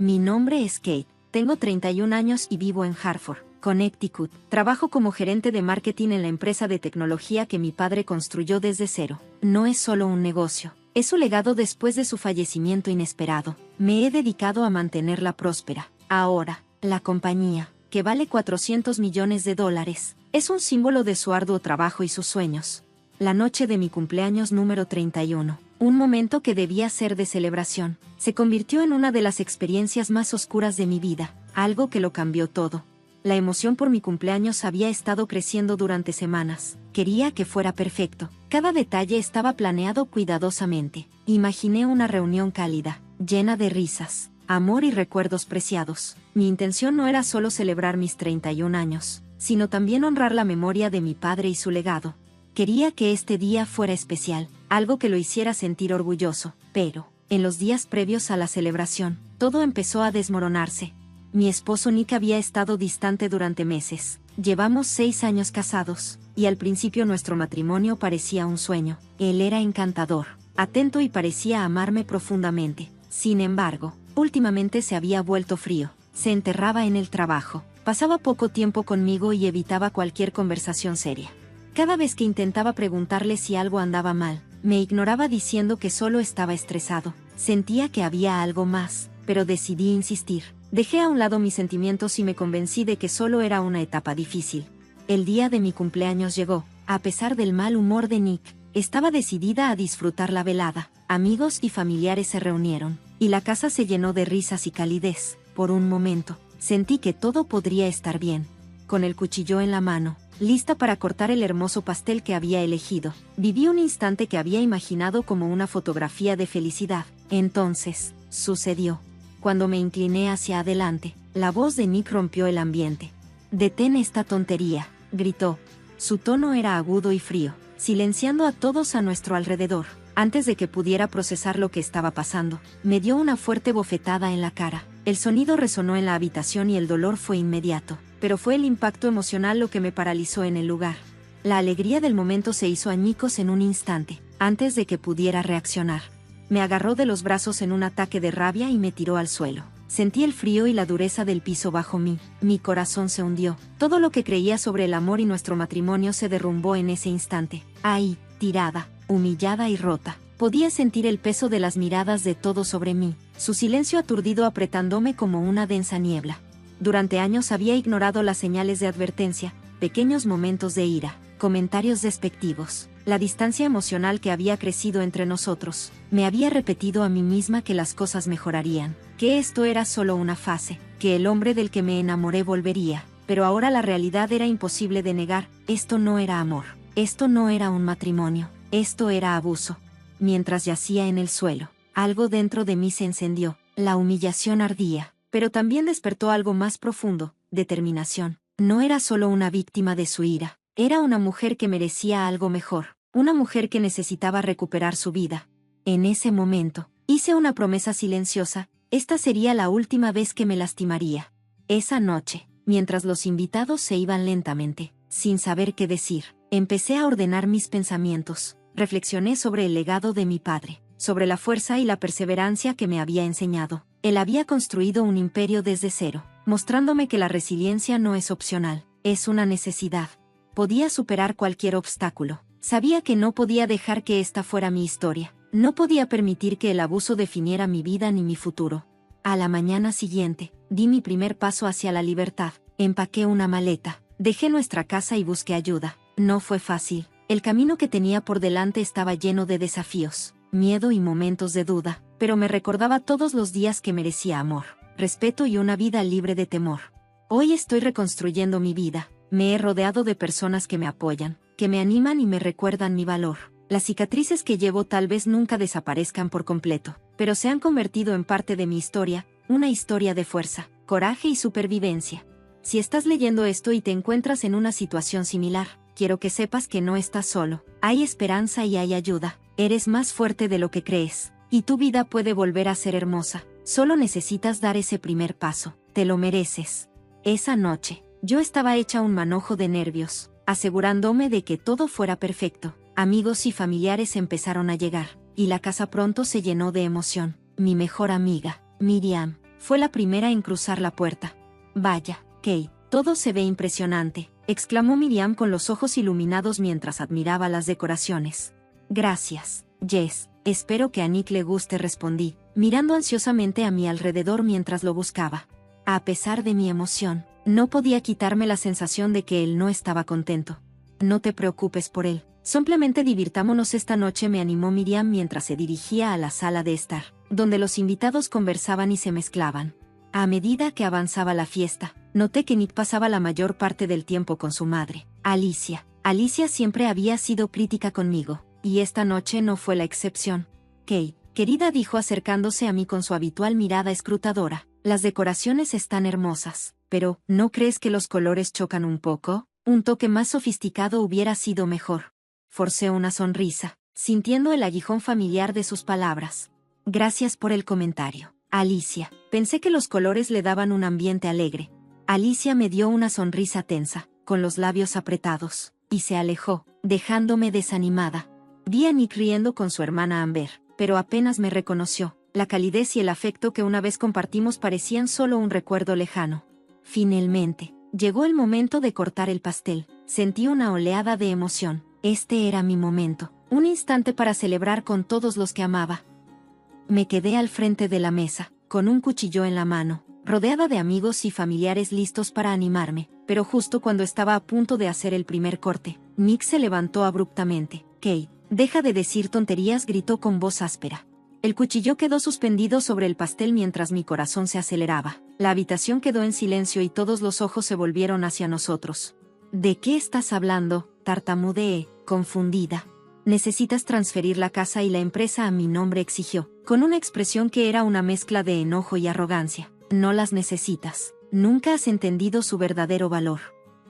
Mi nombre es Kate, tengo 31 años y vivo en Hartford, Connecticut. Trabajo como gerente de marketing en la empresa de tecnología que mi padre construyó desde cero. No es solo un negocio, es su legado después de su fallecimiento inesperado. Me he dedicado a mantenerla próspera. Ahora, la compañía, que vale $400 millones, es un símbolo de su arduo trabajo y sus sueños. La noche de mi cumpleaños número 31, un momento que debía ser de celebración, se convirtió en una de las experiencias más oscuras de mi vida, algo que lo cambió todo. La emoción por mi cumpleaños había estado creciendo durante semanas. Quería que fuera perfecto. Cada detalle estaba planeado cuidadosamente. Imaginé una reunión cálida, llena de risas, amor y recuerdos preciados. Mi intención no era solo celebrar mis 31 años, sino también honrar la memoria de mi padre y su legado. Quería que este día fuera especial, algo que lo hiciera sentir orgulloso, pero, en los días previos a la celebración, todo empezó a desmoronarse. Mi esposo Nick había estado distante durante meses. Llevamos 6 años casados, y al principio nuestro matrimonio parecía un sueño. Él era encantador, atento y parecía amarme profundamente. Sin embargo, últimamente se había vuelto frío. Se enterraba en el trabajo, pasaba poco tiempo conmigo y evitaba cualquier conversación seria. Cada vez que intentaba preguntarle si algo andaba mal, me ignoraba diciendo que solo estaba estresado. Sentía que había algo más, pero decidí insistir. Dejé a un lado mis sentimientos y me convencí de que solo era una etapa difícil. El día de mi cumpleaños llegó. A pesar del mal humor de Nick, estaba decidida a disfrutar la velada. Amigos y familiares se reunieron, y la casa se llenó de risas y calidez. Por un momento, sentí que todo podría estar bien. Con el cuchillo en la mano, lista para cortar el hermoso pastel que había elegido, viví un instante que había imaginado como una fotografía de felicidad. Entonces, sucedió. Cuando me incliné hacia adelante, la voz de Nick rompió el ambiente. «Detén esta tontería», gritó. Su tono era agudo y frío, silenciando a todos a nuestro alrededor. Antes de que pudiera procesar lo que estaba pasando, me dio una fuerte bofetada en la cara. El sonido resonó en la habitación y el dolor fue inmediato, pero fue el impacto emocional lo que me paralizó en el lugar. La alegría del momento se hizo añicos en un instante, antes de que pudiera reaccionar. Me agarró de los brazos en un ataque de rabia y me tiró al suelo. Sentí el frío y la dureza del piso bajo mí. Mi corazón se hundió. Todo lo que creía sobre el amor y nuestro matrimonio se derrumbó en ese instante. Ahí, tirada, humillada y rota, podía sentir el peso de las miradas de todos sobre mí, su silencio aturdido apretándome como una densa niebla. Durante años había ignorado las señales de advertencia, pequeños momentos de ira, comentarios despectivos. La distancia emocional que había crecido entre nosotros. Me había repetido a mí misma que las cosas mejorarían, que esto era solo una fase, que el hombre del que me enamoré volvería, pero ahora la realidad era imposible de negar. Esto no era amor, esto no era un matrimonio, esto era abuso. Mientras yacía en el suelo, algo dentro de mí se encendió, la humillación ardía, pero también despertó algo más profundo, determinación. No era solo una víctima de su ira. Era una mujer que merecía algo mejor, una mujer que necesitaba recuperar su vida. En ese momento, hice una promesa silenciosa. Esta sería la última vez que me lastimaría. Esa noche, mientras los invitados se iban lentamente, sin saber qué decir, empecé a ordenar mis pensamientos. Reflexioné sobre el legado de mi padre, sobre la fuerza y la perseverancia que me había enseñado. Él había construido un imperio desde cero, mostrándome que la resiliencia no es opcional, es una necesidad. Podía superar cualquier obstáculo. Sabía que no podía dejar que esta fuera mi historia. No podía permitir que el abuso definiera mi vida ni mi futuro. A la mañana siguiente, di mi primer paso hacia la libertad. Empaqué una maleta, dejé nuestra casa y busqué ayuda. No fue fácil. El camino que tenía por delante estaba lleno de desafíos, miedo y momentos de duda, pero me recordaba todos los días que merecía amor, respeto y una vida libre de temor. Hoy estoy reconstruyendo mi vida. Me he rodeado de personas que me apoyan, que me animan y me recuerdan mi valor. Las cicatrices que llevo tal vez nunca desaparezcan por completo, pero se han convertido en parte de mi historia, una historia de fuerza, coraje y supervivencia. Si estás leyendo esto y te encuentras en una situación similar, quiero que sepas que no estás solo. Hay esperanza y hay ayuda. Eres más fuerte de lo que crees, y tu vida puede volver a ser hermosa. Solo necesitas dar ese primer paso. Te lo mereces. Esa noche, yo estaba hecha un manojo de nervios, asegurándome de que todo fuera perfecto. Amigos y familiares empezaron a llegar, y la casa pronto se llenó de emoción. Mi mejor amiga, Miriam, Fue la primera en cruzar la puerta. Vaya, Kate, todo se ve impresionante, exclamó Miriam con los ojos iluminados mientras admiraba las decoraciones. Gracias, Jess. Espero que a Nick le guste, respondí, mirando ansiosamente a mi alrededor mientras lo buscaba. A pesar de mi emoción, no podía quitarme la sensación de que él no estaba contento. No te preocupes por él, simplemente divirtámonos esta noche, me animó Miriam mientras se dirigía a la sala de estar, donde los invitados conversaban y se mezclaban. A medida que avanzaba la fiesta, noté que Nick pasaba la mayor parte del tiempo con su madre, Alicia. Alicia siempre había sido crítica conmigo, y esta noche no fue la excepción. Kate, querida, dijo acercándose a mí con su habitual mirada escrutadora, las decoraciones están hermosas, pero ¿no crees que los colores chocan un poco? Un toque más sofisticado hubiera sido mejor. Forcé una sonrisa, sintiendo el aguijón familiar de sus palabras. Gracias por el comentario, Alicia. Pensé que los colores le daban un ambiente alegre. Alicia me dio una sonrisa tensa, con los labios apretados, y se alejó, dejándome desanimada. Vi a Nick riendo con su hermana Amber, pero apenas me reconoció. La calidez y el afecto que una vez compartimos parecían solo un recuerdo lejano. Finalmente, llegó el momento de cortar el pastel. Sentí una oleada de emoción. Este era mi momento, un instante para celebrar con todos los que amaba. Me quedé al frente de la mesa, con un cuchillo en la mano, rodeada de amigos y familiares listos para animarme, pero justo cuando estaba a punto de hacer el primer corte, Nick se levantó abruptamente. Kate, deja de decir tonterías, gritó con voz áspera. El cuchillo quedó suspendido sobre el pastel mientras mi corazón se aceleraba. La habitación quedó en silencio y todos los ojos se volvieron hacia nosotros. ¿De qué estás hablando?, tartamudeé, confundida. Necesitas transferir la casa y la empresa a mi nombre, exigió, con una expresión que era una mezcla de enojo y arrogancia. No las necesitas. Nunca has entendido su verdadero valor.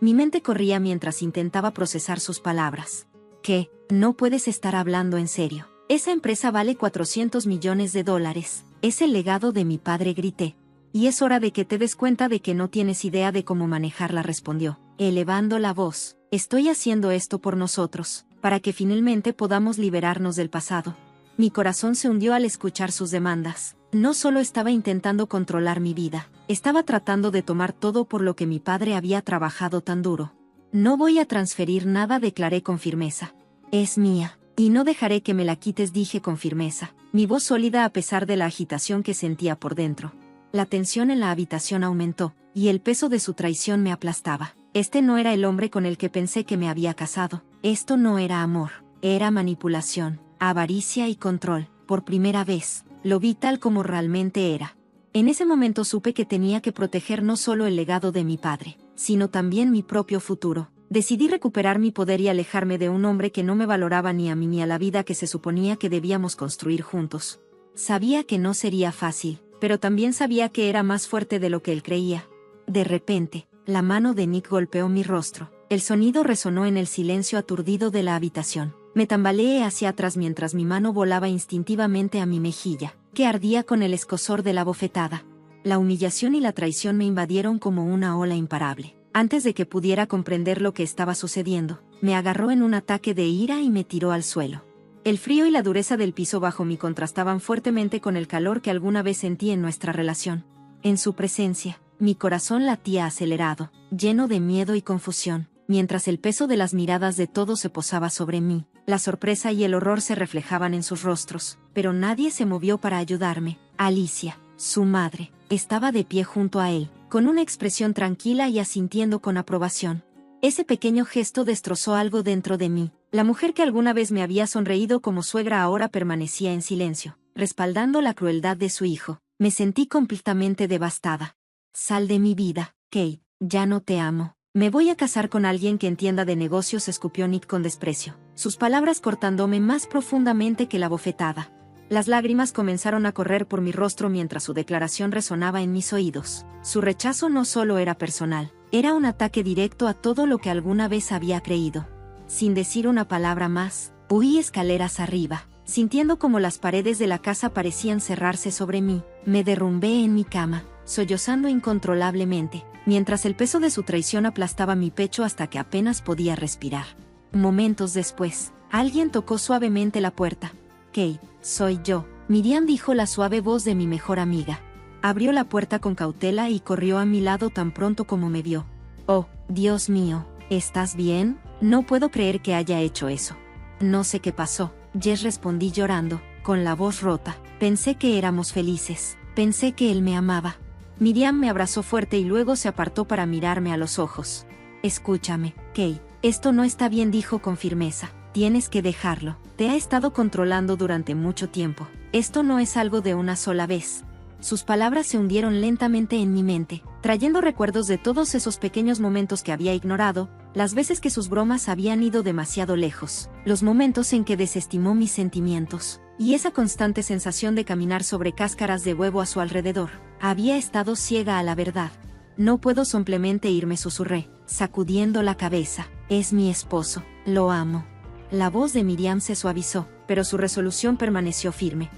Mi mente corría mientras intentaba procesar sus palabras. ¿Qué? No puedes estar hablando en serio. Esa empresa vale $400 millones. Es el legado de mi padre, grité. Y es hora de que te des cuenta de que no tienes idea de cómo manejarla, respondió, elevando la voz. Estoy haciendo esto por nosotros, para que finalmente podamos liberarnos del pasado. Mi corazón se hundió al escuchar sus demandas. No solo estaba intentando controlar mi vida, estaba tratando de tomar todo por lo que mi padre había trabajado tan duro. No voy a transferir nada, declaré con firmeza. Es mía, y no dejaré que me la quites, dije con firmeza, mi voz sólida a pesar de la agitación que sentía por dentro. La tensión en la habitación aumentó, y el peso de su traición me aplastaba. Este no era el hombre con el que pensé que me había casado. Esto no era amor, era manipulación, avaricia y control. Por primera vez, lo vi tal como realmente era. En ese momento supe que tenía que proteger no solo el legado de mi padre, sino también mi propio futuro. Decidí recuperar mi poder y alejarme de un hombre que no me valoraba ni a mí ni a la vida que se suponía que debíamos construir juntos. Sabía que no sería fácil, pero también sabía que era más fuerte de lo que él creía. De repente, la mano de Nick golpeó mi rostro. El sonido resonó en el silencio aturdido de la habitación. Me tambaleé hacia atrás mientras mi mano volaba instintivamente a mi mejilla, que ardía con el escozor de la bofetada. La humillación y la traición me invadieron como una ola imparable. Antes de que pudiera comprender lo que estaba sucediendo, me agarró en un ataque de ira y me tiró al suelo. El frío y la dureza del piso bajo mí contrastaban fuertemente con el calor que alguna vez sentí en nuestra relación. En su presencia, mi corazón latía acelerado, lleno de miedo y confusión, mientras el peso de las miradas de todos se posaba sobre mí. La sorpresa y el horror se reflejaban en sus rostros, pero nadie se movió para ayudarme. Alicia, su madre, estaba de pie junto a él, con una expresión tranquila y asintiendo con aprobación. Ese pequeño gesto destrozó algo dentro de mí. La mujer que alguna vez me había sonreído como suegra ahora permanecía en silencio, respaldando la crueldad de su hijo. Me sentí completamente devastada. Sal de mi vida, Kate, ya no te amo. Me voy a casar con alguien que entienda de negocios, escupió Nick con desprecio, sus palabras cortándome más profundamente que la bofetada. Las lágrimas comenzaron a correr por mi rostro mientras su declaración resonaba en mis oídos. Su rechazo no solo era personal, era un ataque directo a todo lo que alguna vez había creído. Sin decir una palabra más, huí escaleras arriba, sintiendo como las paredes de la casa parecían cerrarse sobre mí. Me derrumbé en mi cama, sollozando incontrolablemente, mientras el peso de su traición aplastaba mi pecho hasta que apenas podía respirar. Momentos después, alguien tocó suavemente la puerta. Kate, soy yo, Miriam, dijo la suave voz de mi mejor amiga. Abrió la puerta con cautela y corrió a mi lado tan pronto como me vio. Oh, Dios mío, ¿estás bien? No puedo creer que haya hecho eso. No sé qué pasó, Jess, respondí llorando, con la voz rota. Pensé que éramos felices, pensé que él me amaba. Miriam me abrazó fuerte y luego se apartó para mirarme a los ojos. Escúchame, Kate, esto no está bien, dijo con firmeza. Tienes que dejarlo. Te ha estado controlando durante mucho tiempo. Esto no es algo de una sola vez. Sus palabras se hundieron lentamente en mi mente, trayendo recuerdos de todos esos pequeños momentos que había ignorado, las veces que sus bromas habían ido demasiado lejos, los momentos en que desestimó mis sentimientos, y esa constante sensación de caminar sobre cáscaras de huevo a su alrededor. Había estado ciega a la verdad. No puedo simplemente irme, susurré, sacudiendo la cabeza. Es mi esposo, lo amo. La voz de Miriam se suavizó, pero su resolución permaneció firme.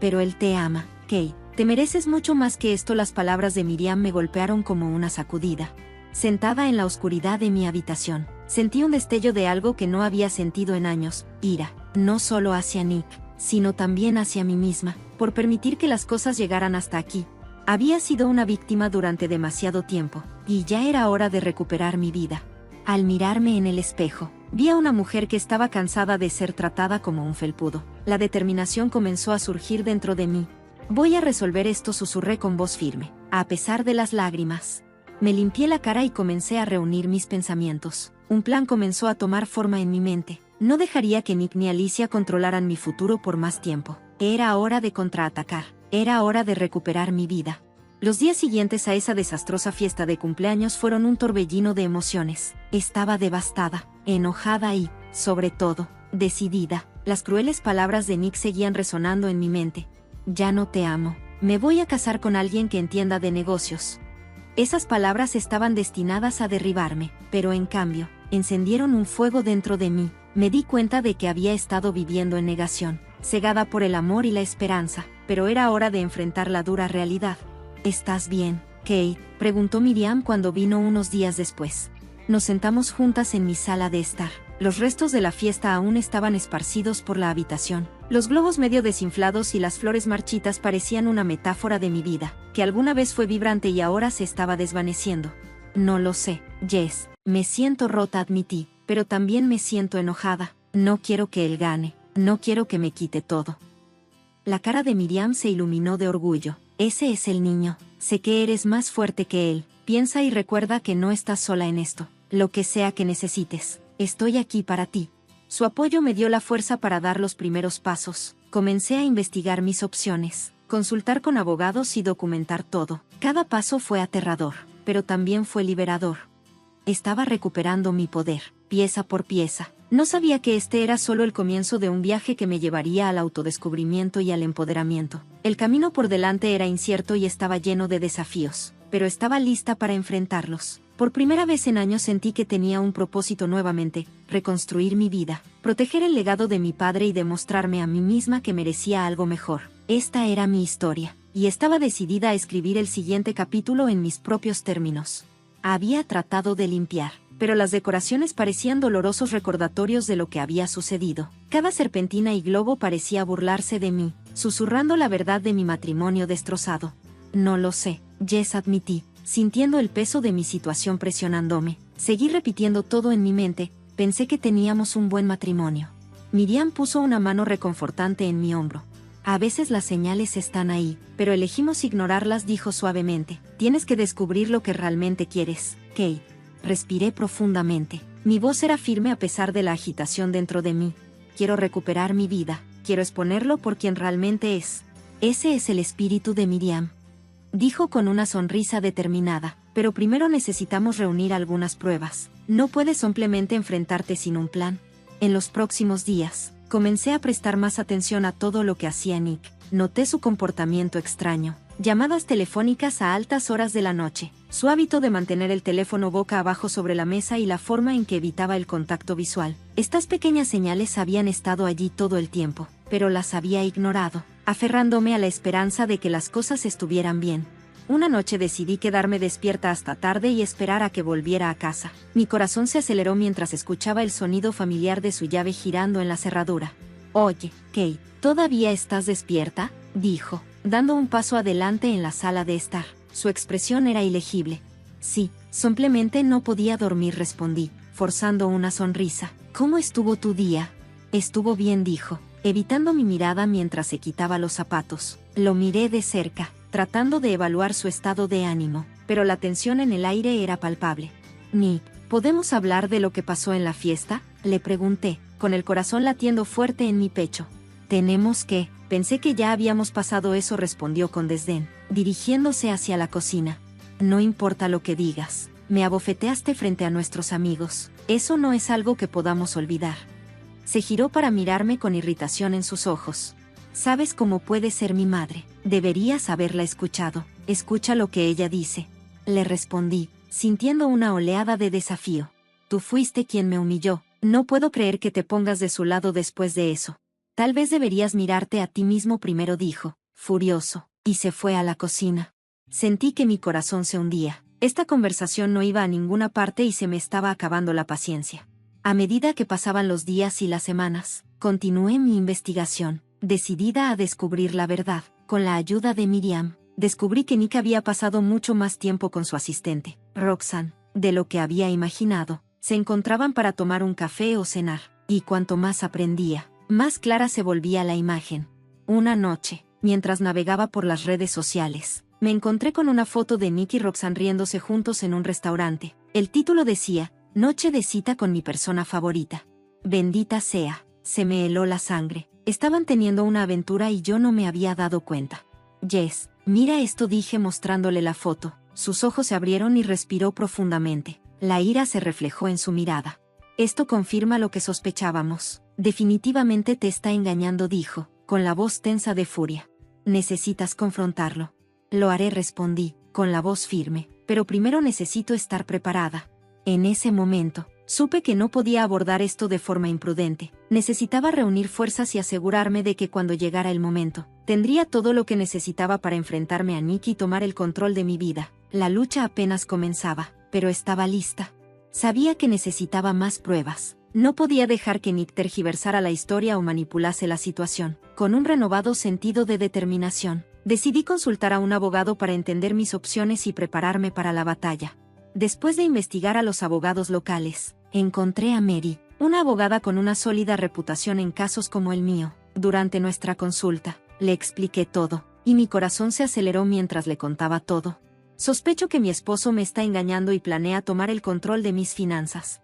Pero él te ama, Kate. Te mereces mucho más que esto. Las palabras de Miriam me golpearon como una sacudida. Sentada en la oscuridad de mi habitación, sentí un destello de algo que no había sentido en años, ira, no solo hacia Nick, sino también hacia mí misma, por permitir que las cosas llegaran hasta aquí. Había sido una víctima durante demasiado tiempo, y ya era hora de recuperar mi vida. Al mirarme en el espejo, vi a una mujer que estaba cansada de ser tratada como un felpudo. La determinación comenzó a surgir dentro de mí. Voy a resolver esto, susurré con voz firme, a pesar de las lágrimas. Me limpié la cara y comencé a reunir mis pensamientos. Un plan comenzó a tomar forma en mi mente. No dejaría que Nick ni Alicia controlaran mi futuro por más tiempo. Era hora de contraatacar. Era hora de recuperar mi vida. Los días siguientes a esa desastrosa fiesta de cumpleaños fueron un torbellino de emociones. Estaba devastada, enojada y, sobre todo, decidida. Las crueles palabras de Nick seguían resonando en mi mente. Ya no te amo. Me voy a casar con alguien que entienda de negocios. Esas palabras estaban destinadas a derribarme, pero en cambio, encendieron un fuego dentro de mí. Me di cuenta de que había estado viviendo en negación, cegada por el amor y la esperanza, pero era hora de enfrentar la dura realidad. ¿Estás bien, Kate?, preguntó Miriam cuando vino unos días después. Nos sentamos juntas en mi sala de estar. Los restos de la fiesta aún estaban esparcidos por la habitación. Los globos medio desinflados y las flores marchitas parecían una metáfora de mi vida, que alguna vez fue vibrante y ahora se estaba desvaneciendo. No lo sé, Jess. Me siento rota, admití, pero también me siento enojada. No quiero que él gane. No quiero que me quite todo. La cara de Miriam se iluminó de orgullo. Ese es el niño. Sé que eres más fuerte que él. Piensa y recuerda que no estás sola en esto. Lo que sea que necesites, estoy aquí para ti. Su apoyo me dio la fuerza para dar los primeros pasos. Comencé a investigar mis opciones, consultar con abogados y documentar todo. Cada paso fue aterrador, pero también fue liberador. Estaba recuperando mi poder, pieza por pieza. No sabía que este era solo el comienzo de un viaje que me llevaría al autodescubrimiento y al empoderamiento. El camino por delante era incierto y estaba lleno de desafíos, pero estaba lista para enfrentarlos. Por primera vez en años sentí que tenía un propósito nuevamente: reconstruir mi vida, proteger el legado de mi padre y demostrarme a mí misma que merecía algo mejor. Esta era mi historia, y estaba decidida a escribir el siguiente capítulo en mis propios términos. Había tratado de limpiar, pero las decoraciones parecían dolorosos recordatorios de lo que había sucedido. Cada serpentina y globo parecía burlarse de mí, susurrando la verdad de mi matrimonio destrozado. No lo sé, Jess, admití, sintiendo el peso de mi situación presionándome. Seguí repitiendo todo en mi mente. Pensé que teníamos un buen matrimonio. Miriam puso una mano reconfortante en mi hombro. A veces las señales están ahí, pero elegimos ignorarlas, dijo suavemente. Tienes que descubrir lo que realmente quieres, Kate. Respiré profundamente. Mi voz era firme a pesar de la agitación dentro de mí. Quiero recuperar mi vida. Quiero exponerlo por quien realmente es. Ese es el espíritu de Miriam, dijo con una sonrisa determinada. Pero primero necesitamos reunir algunas pruebas. No puedes simplemente enfrentarte sin un plan. En los próximos días, comencé a prestar más atención a todo lo que hacía Nick. Noté su comportamiento extraño. Llamadas telefónicas a altas horas de la noche, su hábito de mantener el teléfono boca abajo sobre la mesa y la forma en que evitaba el contacto visual. Estas pequeñas señales habían estado allí todo el tiempo, pero las había ignorado, aferrándome a la esperanza de que las cosas estuvieran bien. Una noche decidí quedarme despierta hasta tarde y esperar a que volviera a casa. Mi corazón se aceleró mientras escuchaba el sonido familiar de su llave girando en la cerradura. Oye, Kate, ¿todavía estás despierta?, dijo. dando un paso adelante en la sala de estar. Su expresión era ilegible. Sí, simplemente no podía dormir, respondí, forzando una sonrisa. ¿Cómo estuvo tu día? Estuvo bien, dijo, evitando mi mirada mientras se quitaba los zapatos. Lo miré de cerca, tratando de evaluar su estado de ánimo, pero la tensión en el aire era palpable. Nick, ¿podemos hablar de lo que pasó en la fiesta?, le pregunté, con el corazón latiendo fuerte en mi pecho. Tenemos que, pensé que ya habíamos pasado eso, respondió con desdén, dirigiéndose hacia la cocina. No importa lo que digas, me abofeteaste frente a nuestros amigos, eso no es algo que podamos olvidar. Se giró para mirarme con irritación en sus ojos. Sabes cómo puede ser mi madre, deberías haberla escuchado, escucha lo que ella dice. Le respondí, sintiendo una oleada de desafío. Tú fuiste quien me humilló, no puedo creer que te pongas de su lado después de eso. Tal vez deberías mirarte a ti mismo primero, dijo, furioso, y se fue a la cocina. Sentí que mi corazón se hundía. Esta conversación no iba a ninguna parte y se me estaba acabando la paciencia. A medida que pasaban los días y las semanas, continué mi investigación, decidida a descubrir la verdad. Con la ayuda de Miriam, descubrí que Nick había pasado mucho más tiempo con su asistente, Roxanne, de lo que había imaginado. Se encontraban para tomar un café o cenar, y cuanto más aprendía, más clara se volvía la imagen. Una noche, mientras navegaba por las redes sociales, me encontré con una foto de Nick y Roxanne riéndose juntos en un restaurante. El título decía, Noche de cita con mi persona favorita. Bendita sea, se me heló la sangre. Estaban teniendo una aventura y yo no me había dado cuenta. Jess, mira esto, dije mostrándole la foto. Sus ojos se abrieron y respiró profundamente. La ira se reflejó en su mirada. Esto confirma lo que sospechábamos. Definitivamente te está engañando, dijo, con la voz tensa de furia. Necesitas confrontarlo. Lo haré, respondí, con la voz firme, pero primero necesito estar preparada. En ese momento, supe que no podía abordar esto de forma imprudente. Necesitaba reunir fuerzas y asegurarme de que cuando llegara el momento, tendría todo lo que necesitaba para enfrentarme a Nick y tomar el control de mi vida. La lucha apenas comenzaba, pero estaba lista. Sabía que necesitaba más pruebas. No podía dejar que Nick tergiversara la historia o manipulase la situación. Con un renovado sentido de determinación, decidí consultar a un abogado para entender mis opciones y prepararme para la batalla. Después de investigar a los abogados locales, encontré a Mary, una abogada con una sólida reputación en casos como el mío. Durante nuestra consulta, le expliqué todo, y mi corazón se aceleró mientras le contaba todo. Sospecho que mi esposo me está engañando y planea tomar el control de mis finanzas.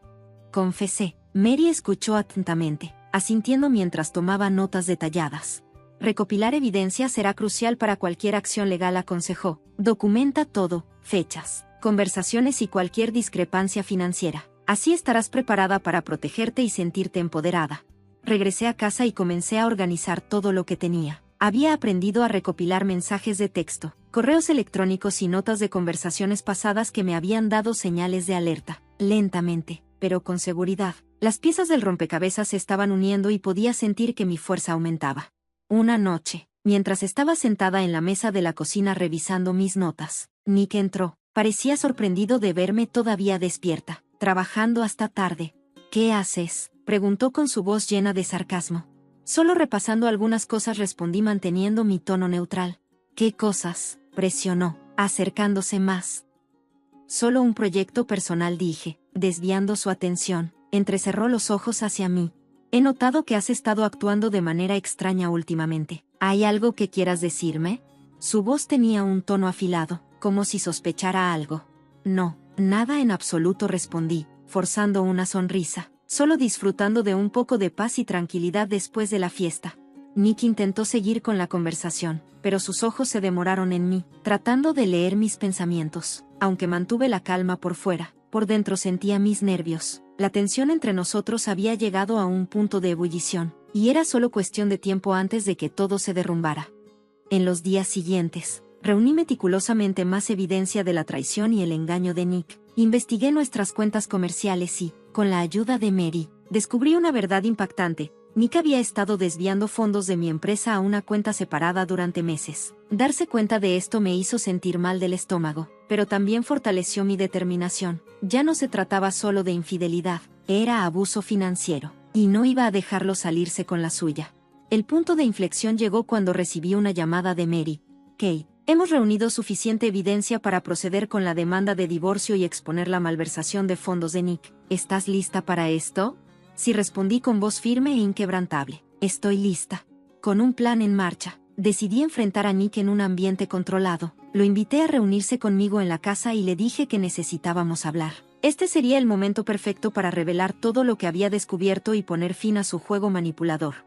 Confesé. Mary escuchó atentamente, asintiendo mientras tomaba notas detalladas. Recopilar evidencia será crucial para cualquier acción legal, aconsejó. Documenta todo, fechas, conversaciones y cualquier discrepancia financiera. Así estarás preparada para protegerte y sentirte empoderada. Regresé a casa y comencé a organizar todo lo que tenía. Había aprendido a recopilar mensajes de texto, correos electrónicos y notas de conversaciones pasadas que me habían dado señales de alerta. Lentamente, pero con seguridad, las piezas del rompecabezas se estaban uniendo y podía sentir que mi fuerza aumentaba. Una noche, mientras estaba sentada en la mesa de la cocina revisando mis notas, Nick entró. Parecía sorprendido de verme todavía despierta, trabajando hasta tarde. ¿Qué haces?, preguntó con su voz llena de sarcasmo. Solo repasando algunas cosas, respondí manteniendo mi tono neutral. ¿Qué cosas?, presionó, acercándose más. Solo un proyecto personal, dije, desviando su atención. Entrecerró los ojos hacia mí. He notado que has estado actuando de manera extraña últimamente. ¿Hay algo que quieras decirme? Su voz tenía un tono afilado, como si sospechara algo. No, nada en absoluto, respondí, forzando una sonrisa, solo disfrutando de un poco de paz y tranquilidad después de la fiesta. Nick intentó seguir con la conversación, pero sus ojos se demoraron en mí, tratando de leer mis pensamientos. Aunque mantuve la calma por fuera, por dentro sentía mis nervios. La tensión entre nosotros había llegado a un punto de ebullición, y era solo cuestión de tiempo antes de que todo se derrumbara. En los días siguientes, reuní meticulosamente más evidencia de la traición y el engaño de Nick. Investigué nuestras cuentas comerciales y, con la ayuda de Mary, descubrí una verdad impactante. Nick había estado desviando fondos de mi empresa a una cuenta separada durante meses. Darse cuenta de esto me hizo sentir mal del estómago, pero también fortaleció mi determinación. Ya no se trataba solo de infidelidad, era abuso financiero, y no iba a dejarlo salirse con la suya. El punto de inflexión llegó cuando recibí una llamada de Mary. Kate. Hemos reunido suficiente evidencia para proceder con la demanda de divorcio y exponer la malversación de fondos de Nick. ¿Estás lista para esto? Sí, respondí con voz firme e inquebrantable. Estoy lista. Con un plan en marcha, decidí enfrentar a Nick en un ambiente controlado. Lo invité a reunirse conmigo en la casa y le dije que necesitábamos hablar. Este sería el momento perfecto para revelar todo lo que había descubierto y poner fin a su juego manipulador.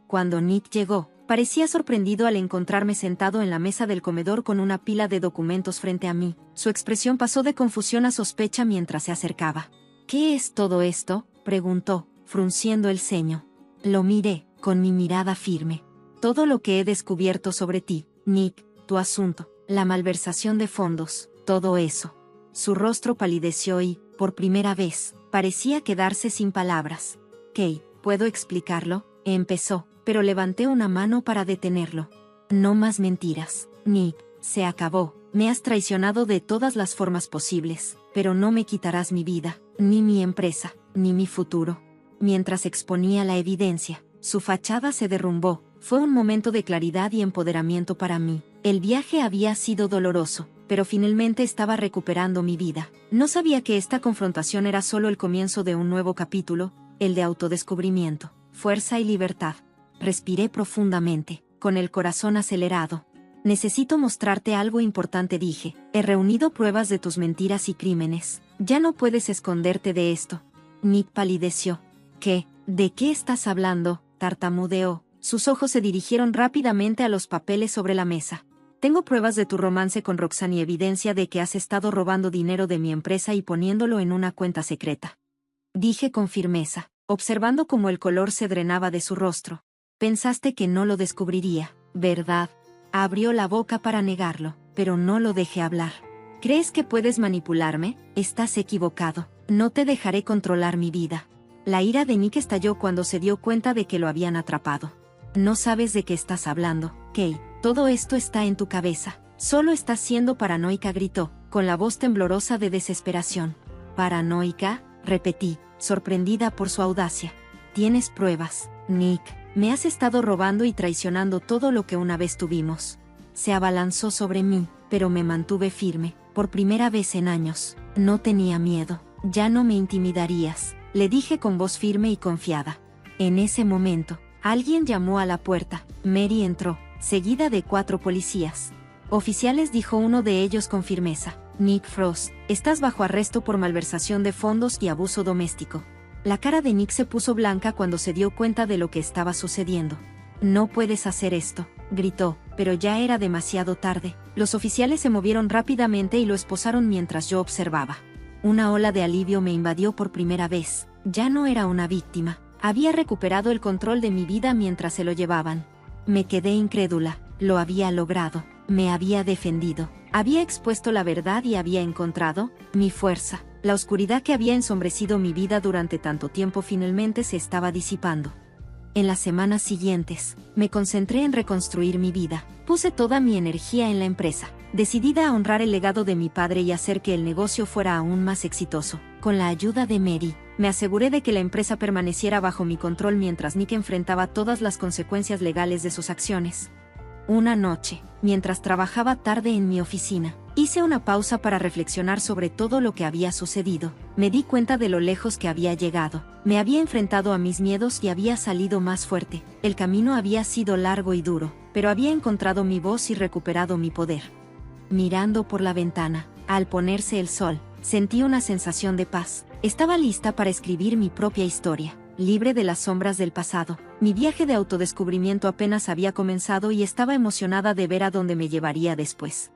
Cuando Nick llegó, parecía sorprendido al encontrarme sentado en la mesa del comedor con una pila de documentos frente a mí. Su expresión pasó de confusión a sospecha mientras se acercaba. ¿Qué es todo esto?, preguntó, frunciendo el ceño. Lo miré, con mi mirada firme. Todo lo que he descubierto sobre ti, Nick, tu asunto, la malversación de fondos, todo eso. Su rostro palideció y, por primera vez, parecía quedarse sin palabras. Kate, ¿puedo explicarlo?, empezó, pero levanté una mano para detenerlo. No más mentiras, Nick, se acabó. Me has traicionado de todas las formas posibles, pero no me quitarás mi vida, ni mi empresa, ni mi futuro. Mientras exponía la evidencia, su fachada se derrumbó. Fue un momento de claridad y empoderamiento para mí. El viaje había sido doloroso, pero finalmente estaba recuperando mi vida. No sabía que esta confrontación era solo el comienzo de un nuevo capítulo, el de autodescubrimiento, fuerza y libertad. Respiré profundamente, con el corazón acelerado. Necesito mostrarte algo importante, dije. He reunido pruebas de tus mentiras y crímenes. Ya no puedes esconderte de esto. Nick palideció. ¿Qué? ¿De qué estás hablando?, tartamudeó. Sus ojos se dirigieron rápidamente a los papeles sobre la mesa. Tengo pruebas de tu romance con Roxanne y evidencia de que has estado robando dinero de mi empresa y poniéndolo en una cuenta secreta. Dije con firmeza, observando cómo el color se drenaba de su rostro. Pensaste que no lo descubriría, ¿verdad? Abrió la boca para negarlo, pero no lo dejé hablar. ¿Crees que puedes manipularme? Estás equivocado. No te dejaré controlar mi vida. La ira de Nick estalló cuando se dio cuenta de que lo habían atrapado. No sabes de qué estás hablando, Kate. Todo esto está en tu cabeza. Solo estás siendo paranoica, gritó, con la voz temblorosa de desesperación. ¿Paranoica?, repetí, sorprendida por su audacia. Tienes pruebas, Nick. Me has estado robando y traicionando todo lo que una vez tuvimos. Se abalanzó sobre mí, pero me mantuve firme. Por primera vez en años, no tenía miedo. Ya no me intimidarías, le dije con voz firme y confiada. En ese momento, alguien llamó a la puerta. Mary entró, seguida de 4 policías. Oficiales, dijo uno de ellos con firmeza. Nick Frost, estás bajo arresto por malversación de fondos y abuso doméstico. La cara de Nick se puso blanca cuando se dio cuenta de lo que estaba sucediendo. No puedes hacer esto, gritó, pero ya era demasiado tarde. Los oficiales se movieron rápidamente y lo esposaron mientras yo observaba. Una ola de alivio me invadió por primera vez. Ya no era una víctima. Había recuperado el control de mi vida mientras se lo llevaban. Me quedé incrédula. Lo había logrado. Me había defendido. Había expuesto la verdad y había encontrado mi fuerza. La oscuridad que había ensombrecido mi vida durante tanto tiempo finalmente se estaba disipando. En las semanas siguientes, me concentré en reconstruir mi vida. Puse toda mi energía en la empresa, decidida a honrar el legado de mi padre y hacer que el negocio fuera aún más exitoso. Con la ayuda de Mary, me aseguré de que la empresa permaneciera bajo mi control mientras Nick enfrentaba todas las consecuencias legales de sus acciones. Una noche, mientras trabajaba tarde en mi oficina, hice una pausa para reflexionar sobre todo lo que había sucedido. Me di cuenta de lo lejos que había llegado. Me había enfrentado a mis miedos y había salido más fuerte. El camino había sido largo y duro, pero había encontrado mi voz y recuperado mi poder. Mirando por la ventana, al ponerse el sol, sentí una sensación de paz. Estaba lista para escribir mi propia historia, libre de las sombras del pasado. Mi viaje de autodescubrimiento apenas había comenzado y estaba emocionada de ver a dónde me llevaría después.